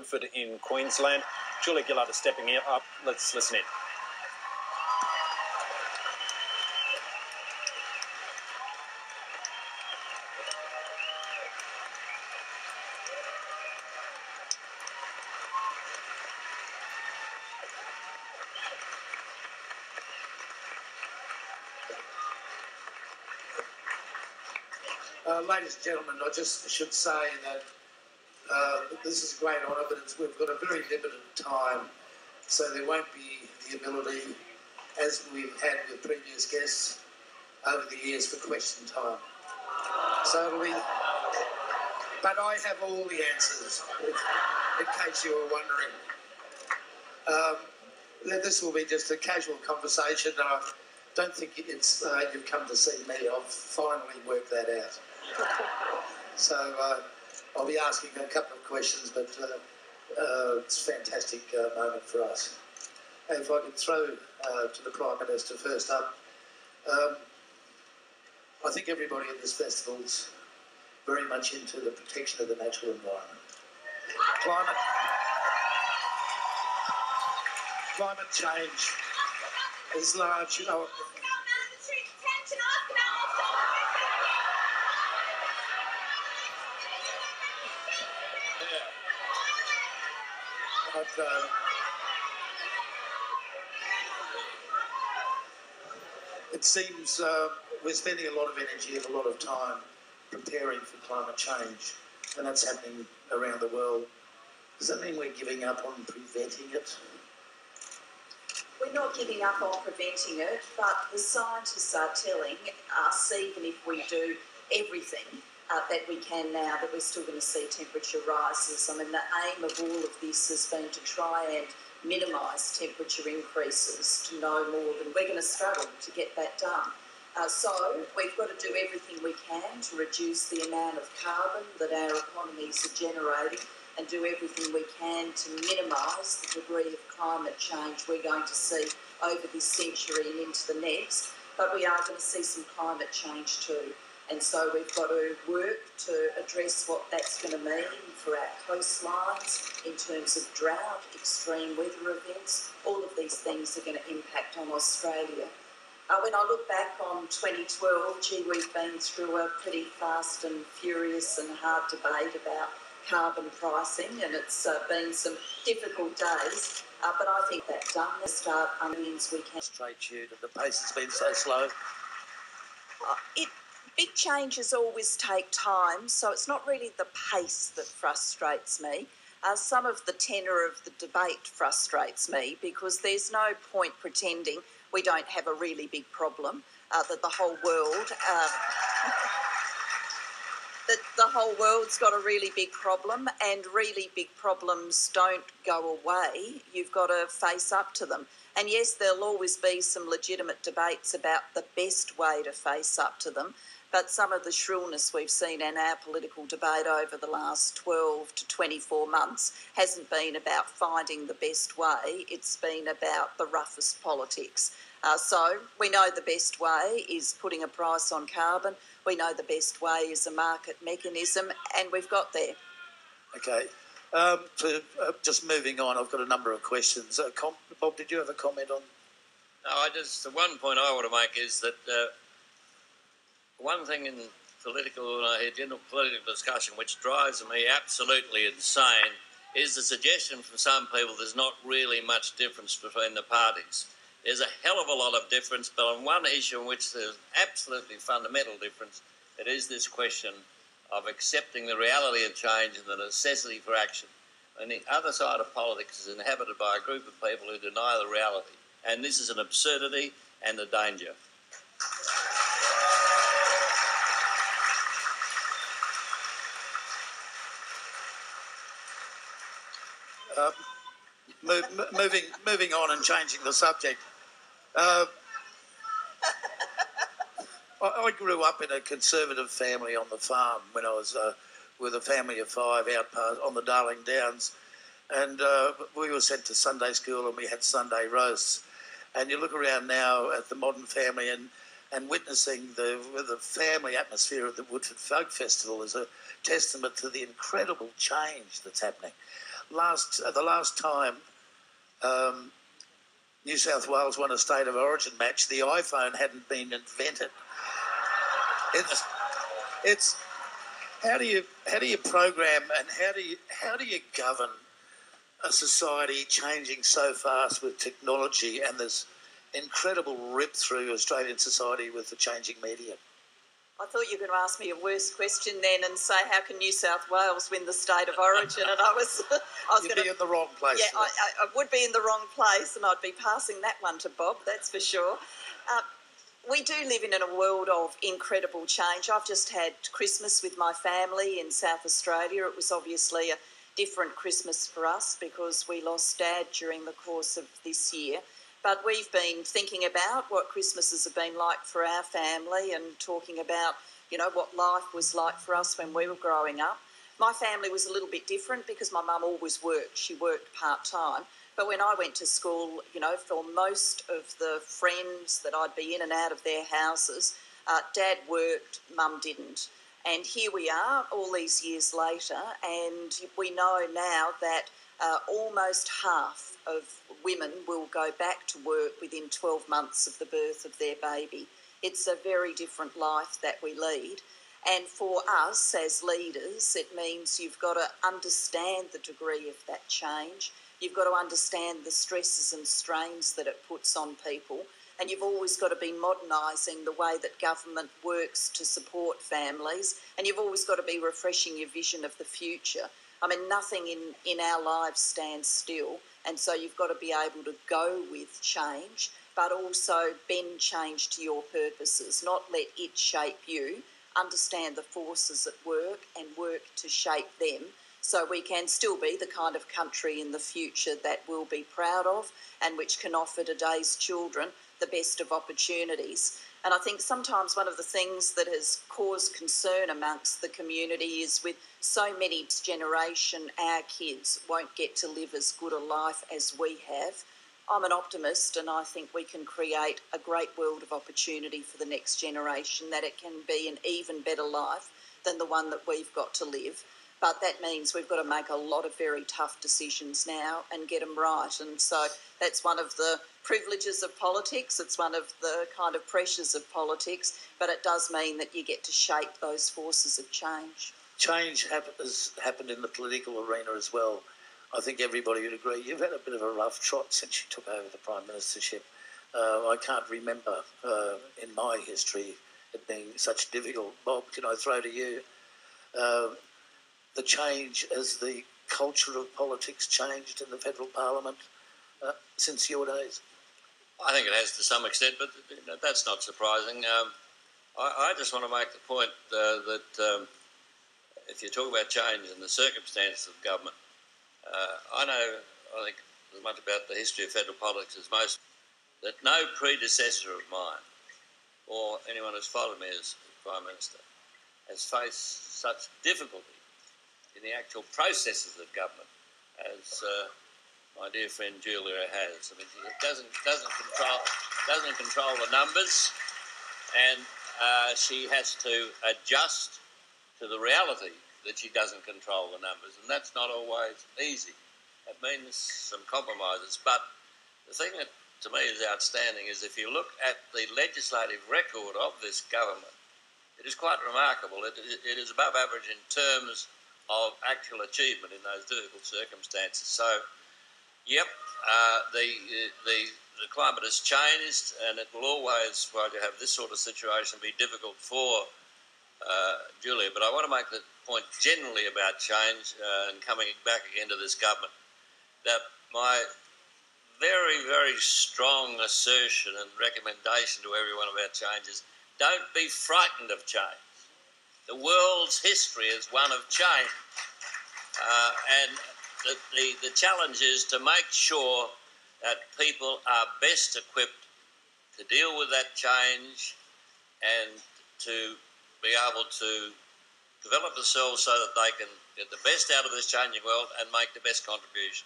Woodford in Queensland. Julia Gillard is stepping up. Let's listen in. Ladies and gentlemen, I just should say that this is a great honour, but we've got a very limited time, so there won't be the ability, as we've had with previous guests over the years, for question time. So it'll be... But I have all the answers, in case you were wondering. This will be just a casual conversation. I don't think it's you've come to see me. I've finally worked that out. So I'll be asking a couple of questions, but it's a fantastic moment for us. And if I could throw to the Prime Minister first up, I think everybody at this festival's very much into the protection of the natural environment. Climate change is large, you know. But, it seems we're spending a lot of energy and a lot of time preparing for climate change, and that's happening around the world. Does that mean we're giving up on preventing it? We're not giving up on preventing it, but the scientists are telling us, even if we do everything that we can now, that we're still going to see temperature rises. I mean, the aim of all of this has been to try and minimise temperature increases to no more than we're going to struggle to get that done. So we've got to do everything we can to reduce the amount of carbon that our economies are generating and do everything we can to minimise the degree of climate change we're going to see over this century and into the next. But we are going to see some climate change too. And so we've got to work to address what that's going to mean for our coastlines in terms of drought, extreme weather events. All of these things are going to impact on Australia. When I look back on 2012, gee, we've been through a pretty fast and furious and hard debate about carbon pricing, and it's been some difficult days. But I think that done, the start means we can... Straight shoot, and the pace has been so slow. Big changes always take time, so it's not really the pace that frustrates me. Some of the tenor of the debate frustrates me because there's no point pretending we don't have a really big problem, that the whole world... that the whole world's got a really big problem, and really big problems don't go away. You've got to face up to them. And yes, there'll always be some legitimate debates about the best way to face up to them, but some of the shrillness we've seen in our political debate over the last 12 to 24 months hasn't been about finding the best way, it's been about the roughest politics. So we know the best way is putting a price on carbon, we know the best way is a market mechanism, and we've got there. Okay. Just moving on, I've got a number of questions. Bob, did you have a comment on? No, the one point I want to make is that one thing in general political discussion which drives me absolutely insane is the suggestion from some people there's not really much difference between the parties. There's a hell of a lot of difference, but on one issue in which there's absolutely fundamental difference, it is this question of accepting the reality of change and the necessity for action. And the other side of politics is inhabited by a group of people who deny the reality. And this is an absurdity and a danger. Moving on and changing the subject. I grew up in a conservative family on the farm when I was with a family of 5 out on the Darling Downs, and we were sent to Sunday school and we had Sunday roasts. And you look around now at the modern family and witnessing the family atmosphere at the Woodford Folk Festival is a testament to the incredible change that's happening. the last time New South Wales won a State of Origin match, the iPhone hadn't been invented. It's how do you program and how do you govern a society changing so fast with technology and this incredible rip through Australian society with the changing media? I thought you were going to ask me a worse question then and say, how can New South Wales win the State of Origin? And I was You'd be in the wrong place. Yeah, I would be in the wrong place, and I'd be passing that one to Bob, that's for sure. We do live in a world of incredible change. I've just had Christmas with my family in South Australia. It was obviously a different Christmas for us because we lost Dad during the course of this year. But we've been thinking about what Christmases have been like for our family and talking about, what life was like for us when we were growing up. My family was a little bit different because my mum always worked. She worked part-time. But when I went to school, for most of the friends that I'd be in and out of their houses, Dad worked, Mum didn't. And here we are all these years later, and we know now that almost half of women will go back to work within 12 months of the birth of their baby. It's a very different life that we lead. And for us as leaders, it means you've got to understand the degree of that change. You've got to understand the stresses and strains that it puts on people. And you've always got to be modernising the way that government works to support families. And you've always got to be refreshing your vision of the future. I mean, nothing in our lives stands still. And so you've got to be able to go with change, but also bend change to your purposes, not let it shape you. Understand the forces at work and work to shape them so we can still be the kind of country in the future that we'll be proud of and which can offer today's children the best of opportunities. And I think sometimes one of the things that has caused concern amongst the community is with so many generation, our kids won't get to live as good a life as we have. I'm an optimist, and I think we can create a great world of opportunity for the next generation, that it can be an even better life than the one that we've got to live. But that means we've got to make a lot of very tough decisions now and get them right. And so that's one of the privileges of politics. It's one of the kind of pressures of politics, but it does mean that you get to shape those forces of change. Change has happened in the political arena as well. I think everybody would agree. You've had a bit of a rough trot since you took over the Prime Ministership. I can't remember in my history it being such difficult. Bob, can I throw to you? The change as the culture of politics changed in the federal parliament since your days? I think it has to some extent, but that's not surprising. I just want to make the point that if you talk about change and the circumstances of government, I think as much about the history of federal politics as most, that no predecessor of mine or anyone who's followed me as Prime Minister has faced such difficulty in the actual processes of government as my dear friend Julia has. I mean, it doesn't control the numbers, and she has to adjust to the reality that she doesn't control the numbers, and that's not always easy. It means some compromises. But the thing that to me is outstanding is if you look at the legislative record of this government, it is quite remarkable. It is above average in terms of actual achievement in those difficult circumstances. So, yep, the climate has changed, and it will always, while you have this sort of situation, be difficult for Julia. But I want to make the point generally about change and coming back again to this government, that my very, very strong assertion and recommendation to everyone about change is don't be frightened of change. The world's history is one of change. And the challenge is to make sure that people are best equipped to deal with that change and to be able to develop themselves so that they can get the best out of this changing world and make the best contribution.